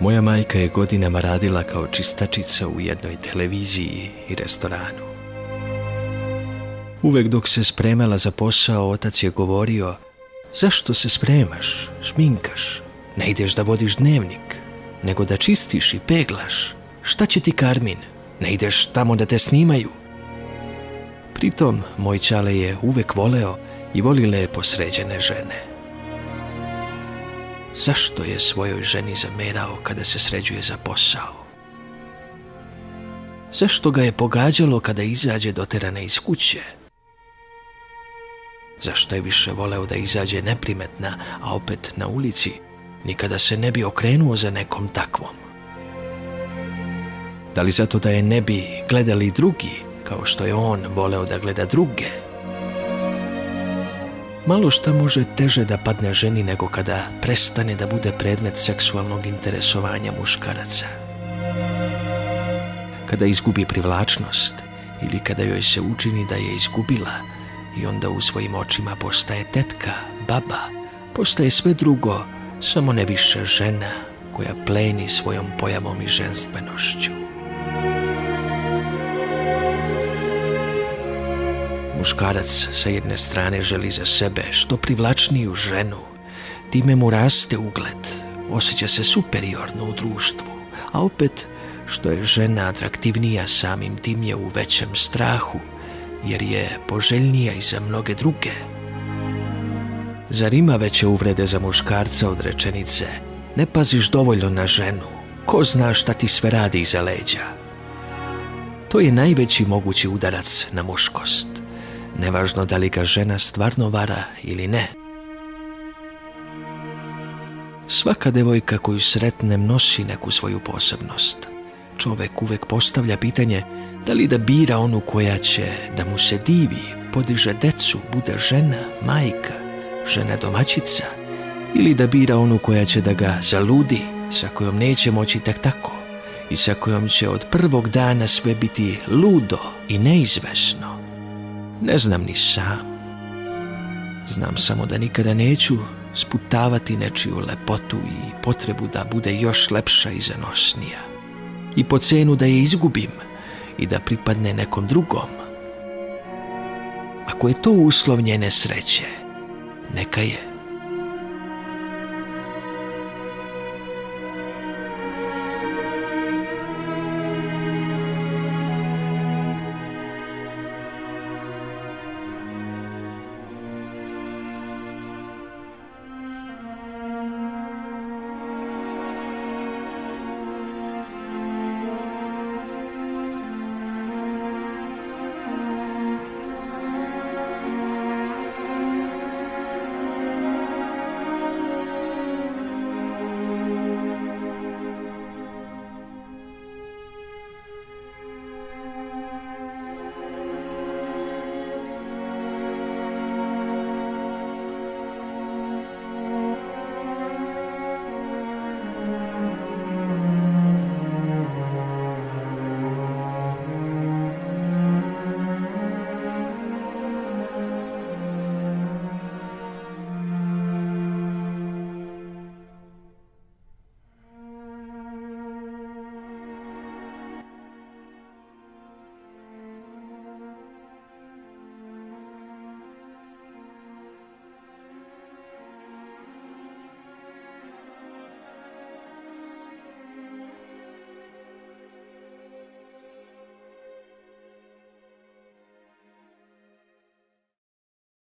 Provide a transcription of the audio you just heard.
Moja majka je godinama radila kao čistačica u jednoj televiziji i restoranu. Uvek dok se spremala za posao, otac je govorio: zašto se spremaš, šminkaš, ne ideš da vodiš dnevnik, nego da čistiš i peglaš? Šta će ti Karmin, ne ideš tamo da te snimaju? Pritom, moj ćale je uvek voleo i voli lepo sređene žene. Zašto je svojoj ženi zamerao kada se sređuje za posao? Zašto ga je pogađalo kada izađe doterana iz kuće? Zašto je više voleo da izađe neprimetna, a opet na ulici, nikada se ne bi okrenuo za nekom takvom? Da li zato da je ne bi gledali drugi, kao što je on voleo da gleda druge? Malo šta može teže da padne ženi nego kada prestane da bude predmet seksualnog interesovanja muškaraca. Kada izgubi privlačnost ili kada joj se učini da je izgubila i onda u svojim očima postaje tetka, baba, postaje sve drugo, samo ne više žena koja pleni svojom pojavom i ženstvenošću. Muškarac sa jedne strane želi za sebe što privlačniju ženu, time mu raste ugled, osjeća se superiorno u društvu, a opet što je žena atraktivnija samim tim je u većem strahu, jer je poželjnija i za mnoge druge. Zar ima veće uvrede za muškarca od rečenice: ne paziš dovoljno na ženu, ko zna šta ti sve radi iza leđa? To je najveći mogući udarac na muškost. Nevažno da li ga žena stvarno vara ili ne. Svaka devojka koju sretnem nosi neku svoju posebnost. Čovek uvek postavlja pitanje da li da bira onu koja će da mu se divi, podiže decu, bude žena, majka, žena domaćica, ili da bira onu koja će da ga zaludi, sa kojom neće moći tek tako i sa kojom će od prvog dana sve biti ludo i neizvesno. Ne znam ni sam. Znam samo da nikada neću sputavati nečiju lepotu i potrebu da bude još lepša i zanosnija. I po cenu da je izgubim i da pripadne nekom drugom. Ako je to uslov njene sreće, neka je.